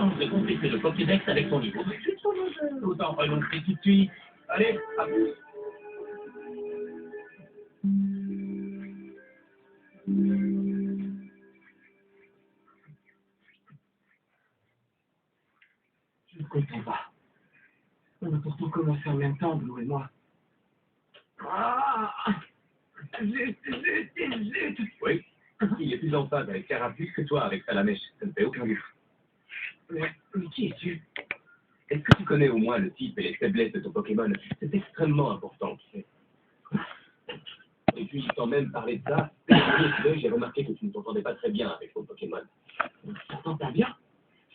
chance de compléter le Pokédex avec son niveau. Autant renoncer tout de suite. Allez, à plus. Je ne comprends pas. On a pourtant commencé en même temps, Blue et moi. Ah, zut. Oui, il est plus en phase avec Carapuce que toi avec Salamèche. Ça ne fait aucun doute. Mais qui es-tu? Est-ce que tu connais au moins le type et les faiblesses de ton Pokémon? C'est extrêmement important, tu sais. Et puis, sans même parler de ça, j'ai remarqué que tu ne t'entendais pas très bien avec ton Pokémon. T'entends pas bien?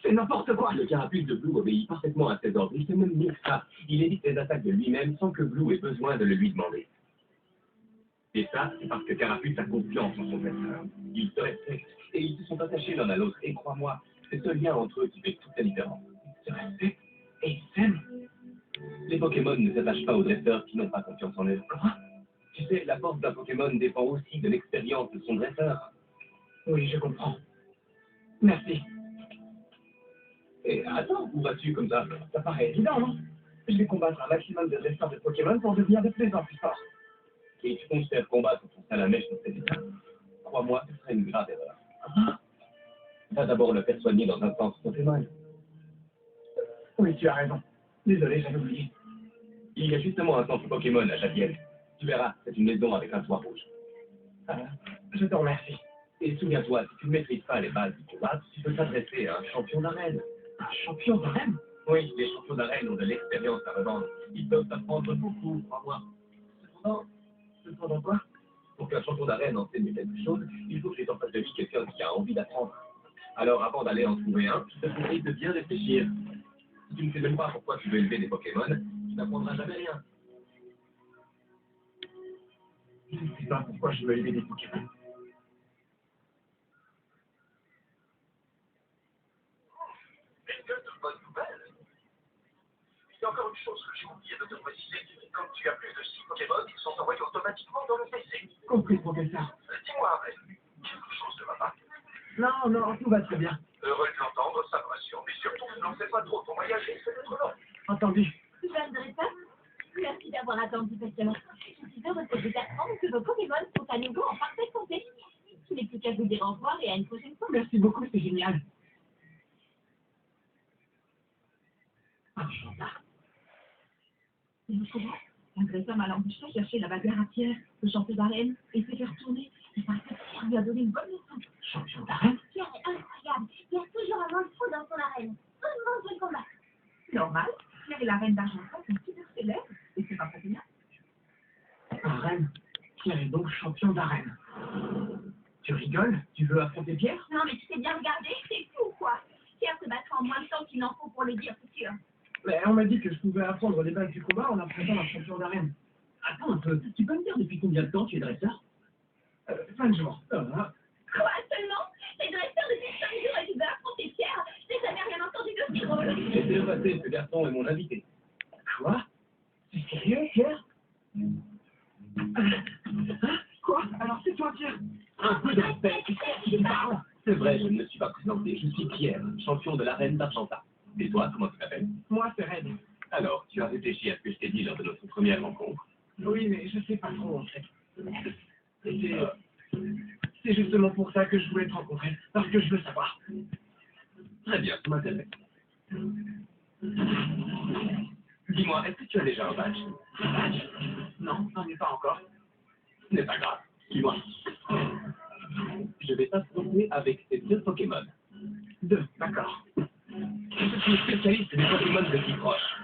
C'est n'importe quoi. Le Carapuce de Blue obéit parfaitement à ses ordres. Il fait même mieux que ça. Il évite les attaques de lui-même sans que Blue ait besoin de le lui demander. Et ça, c'est parce que Carapuce a confiance en son dresseur. Ils se respectent et ils se sont attachés l'un à l'autre. Et crois-moi, c'est ce lien entre eux qui fait toute la différence. Ils se respectent et ils s'aiment. Les Pokémon ne s'attachent pas aux dresseurs qui n'ont pas confiance en eux. Quoi? Tu sais, la force d'un Pokémon dépend aussi de l'expérience de son dresseur. Oui, je comprends. Merci. Et attends, où vas-tu comme ça? Ça paraît évident, non? Je vais combattre un maximum de dresseurs de Pokémon pour devenir de plus en plus fort. Et tu comptes faire combattre ton Salamèche dans cet état? Crois-moi, ce serait une grave erreur. Ah, Va d'abord le faire soigner dans un centre Pokémon. oui, tu as raison. Désolé, j'avais oublié. Il y a justement un centre Pokémon à Jadiel. Tu verras, c'est une maison avec un toit rouge. Je te remercie. Et souviens-toi, si tu ne maîtrises pas les bases du combat, tu peux t'adresser à un champion d'arène. Un champion d'arène? Oui, les champions d'arène ont de l'expérience à revendre. Ils peuvent t'apprendre beaucoup, crois-moi. Cependant quoi? Pour qu'un champion d'arène enseigne quelque chose, il faut que tu en face de lui quelqu'un qui a envie d'apprendre. Alors, avant d'aller en trouver un, je te conseille de bien réfléchir. Si tu ne sais même pas pourquoi tu veux élever des Pokémon, tu n'apprendras jamais rien. Je ne sais pas pourquoi je veux élever des Pokémon. De bonnes nouvelles. Il y a encore une chose que j'ai oublié de te préciser. Comme tu as plus de 6 Pokémon, ils sont envoyés automatiquement dans le PC. Compris, professeur. Dis-moi, Ren, quelque chose ne va pas. Non, tout va très bien. Heureux de l'entendre, ça me rassure. Mais surtout, n'en fais pas trop. Ton voyage c'est d'être long. Entendu. Jeune dresseur, merci d'avoir attendu patiemment. Je suis heureuse de vous apprendre que vos Pokémon sont à nouveau en parfaite santé. Je n'ai plus qu'à vous dire au revoir et à une prochaine fois. Merci beaucoup, c'est génial. Ah, Chantard. Et vous savez, un dresseur m'a embauché chercher la bagarre à Pierre, le champion d'arène, et s'est fait retourner. Et parce que Pierre lui a donné une bonne leçon. Champion d'arène? Pierre est incroyable. Il y a toujours un monstre dans son arène. Tout le monde veut le combattre. Normal, Pierre est la reine d'Argenton, sont super célèbres, et c'est pas populaire. Arène? Pierre est donc champion d'arène. Tu rigoles? Tu veux affronter Pierre? Non, mais tu sais bien regarder, c'est fou, quoi. Pierre se battra en moins de temps qu'il en faut pour le dire, c'est sûr. Mais on m'a dit que je pouvais apprendre les bases du combat en affrontant un champion d'arène. Attends un peu, tu peux me dire depuis combien de temps tu es dresseur? 5 jours. Quoi, seulement? Les dresseurs depuis 5 jours et tu veux affronter Pierre? Je n'ai jamais rien entendu d'aussi drôle. Laissez-le passer, ce garçon est mon invité. Quoi? C'est sérieux, Pierre? Hein? Quoi? Alors c'est toi, Pierre? Un peu de respect, je parle. C'est vrai, je ne me suis pas présenté, je suis Pierre, champion de l'arène d'Argenta. Et toi, comment tu t'appelles? Moi, c'est Red. Alors, tu as réfléchi à ce que je t'ai dit lors de notre première rencontre? Oui, mais je sais pas trop, en fait. C'est justement pour ça que je voulais te rencontrer, parce que je veux savoir. Très bien, ça m'intéresse. Dis-moi, est-ce que tu as déjà un badge? Un badge? Non, j'en ai pas encore. Ce n'est pas grave. Dis-moi. Je vais t'affronter avec ces 2 Pokémon. 2, d'accord. Je suis spécialiste des Pokémon de type roche.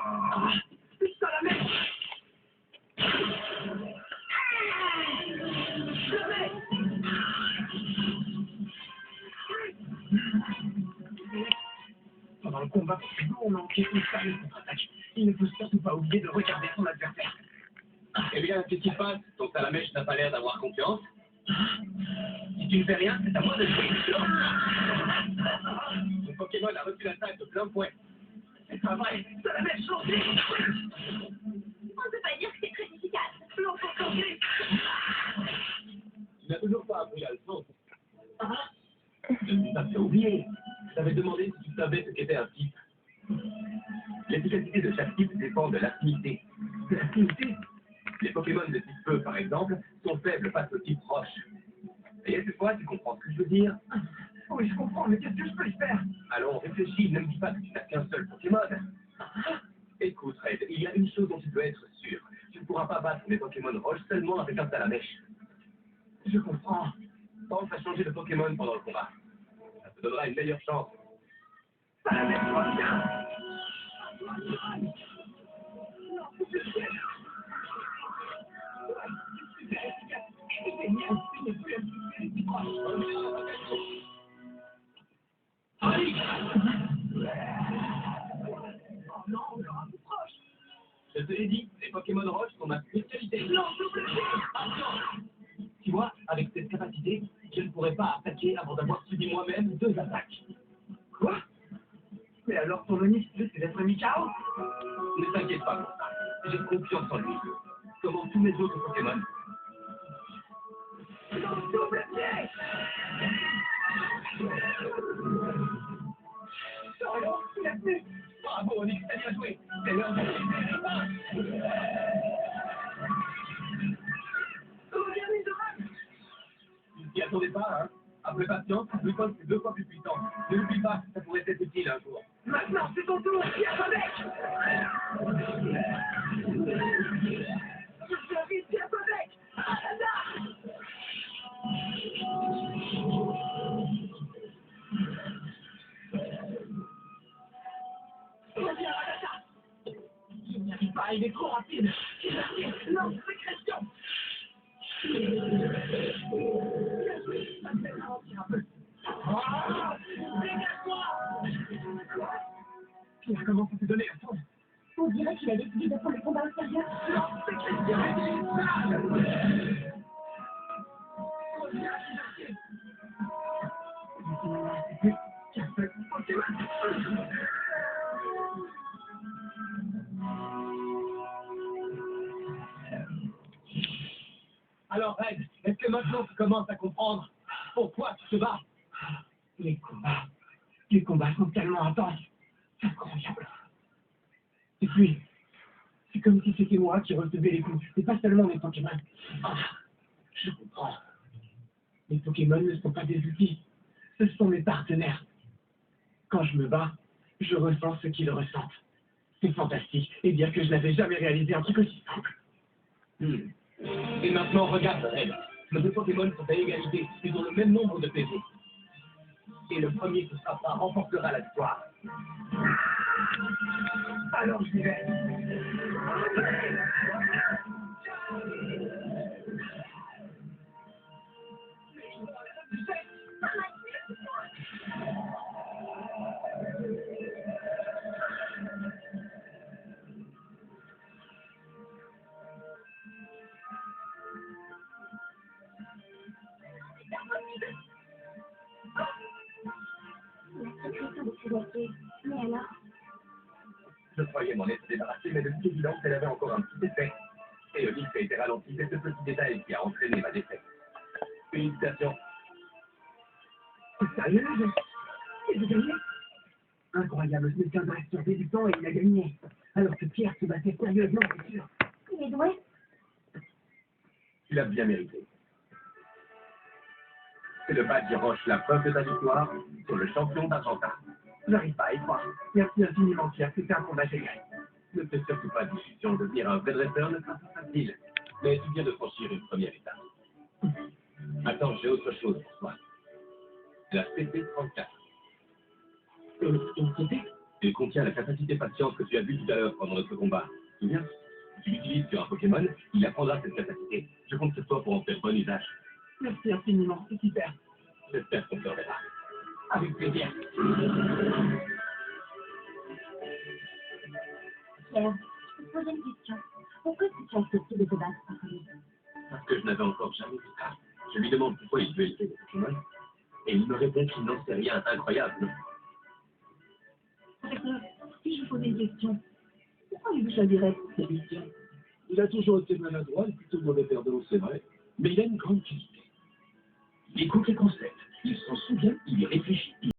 Ah, putain la merde! Pendant le combat, on a enquêté une sérieuse contre-attaque. Il ne faut surtout pas oublier de regarder son adversaire. Eh bien, qu'est-ce qui se passe? Ton Salamèche n'a pas l'air d'avoir confiance. Si tu ne fais rien, c'est à moi de jouer. Mon Pokémon a reçu l'attaque de plein fouet. C'est pas vrai, Salamèche changé! On ne peut pas dire que c'est très efficace. Non, faut changer! Tu n'as toujours pas appris la leçon. Ah, Je suis ta Tu as oublié. Je t'avais demandé si tu savais ce qu'était un type. L'efficacité de chaque type dépend de l'affinité. De l'affinité? Les Pokémon de type feu, par exemple, sont faibles face au type roche. Et cette fois, tu comprends ce que je veux dire? Oui, je comprends, mais qu'est-ce que je peux y faire? Allons, réfléchis, ne me dis pas que tu n'as qu'un seul Pokémon. Écoute, Red, il y a une chose dont tu dois être sûr. Tu ne pourras pas battre les Pokémon roche seulement avec un salamèche. Je comprends. Pense à changer de Pokémon pendant le combat. Ça te donnera une meilleure chance. Salamèche revient! Je te l'ai dit, les Pokémon roche sont ma spécialité. Tu vois, avec cette capacité, je ne pourrais pas attaquer avant d'avoir subi moi-même 2 attaques. Quoi? Mais alors ton Onix, c'est d'être mis KO? Ne t'inquiète pas pour ça. J'ai confiance en lui. Comme en tous mes autres Pokémon. Double pied! Sorion, il a tenu! Bravo, Onix, t'as bien joué. C'est l'heure de Tu t'y attendais pas, hein? Après patience, le code c'est 2 fois plus puissant. Ne l'oublie pas, ça pourrait être utile un jour. Maintenant, c'est ton tour, Pierre avec! Je suis Pierre avec! Je n'y arrive pas, il est trop rapide! Non, c'est Christian! Pierre commence à se donner à fond. On dirait qu'il a décidé de prendre le combat au sérieux. Non, c'est Christian! Qu'un seul Pokémon! Alors, Red, est-ce que maintenant tu commences à comprendre pourquoi tu te bats? Les combats sont tellement intenses. C'est incroyable. Et puis, c'est comme si c'était moi qui recevais les coups. C'est pas seulement mes Pokémon. Ah, je comprends. Les Pokémon ne sont pas des outils. Ce sont mes partenaires. Quand je me bats, je ressens ce qu'ils ressentent. C'est fantastique. Et dire que je n'avais jamais réalisé un truc aussi simple. Et maintenant, regarde, Red. Nos 2 Pokémon sont à égalité. Ils ont le même nombre de PV. Et le premier qui frappera remportera la victoire. Alors j'y vais. La sécrétion de Sébastien. Mais alors? Je croyais m'en être débarrassé, mais de toute évidence, elle avait encore un petit effet. Et le disque a été ralenti, c'est ce petit détail qui a entraîné ma défaite. Félicitations. C'est sérieux, il a gagné? Incroyable, ce médecin reste sur du temps et il a gagné. Alors que Pierre se battait sérieusement, c'est sûr. Il est doué. Tu l'as bien mérité. C'est le badge roche, la preuve de ta victoire sur le champion d'Argentin. J'arrive pas à y croire. Merci infiniment, Pierre, c'était un combat génial. Ne te surtout pas d'illusion, devenir un vrai dresseur ne sera pas facile. Mais tu viens de franchir une première étape. Attends, j'ai autre chose pour toi. La CP34. Une CP? Elle contient la capacité patience que tu as vue tout à l'heure pendant notre combat. Tu te souviens? Tu l'utilises sur un Pokémon, il apprendra cette capacité. Je compte sur toi pour en faire bon usage. Merci infiniment, c'est super. J'espère qu'on te reverra. Avec plaisir. Pierre, je te poser une question. Pourquoi tu as accepté de te battre contre lui? Parce que je n'avais encore jamais vu ça. Je lui demande pourquoi il veut élever des Pokémon. Et il me répond qu'il n'en sait rien d'incroyable. D'accord. Si je vous posais une question, pourquoi il vous choisirait pour cette mission? Il a toujours été maladroit et plutôt mauvais perdant, c'est vrai. Mais il a une grande qualité. Il écoute les concepts, Il s'en souvient, il y réfléchit.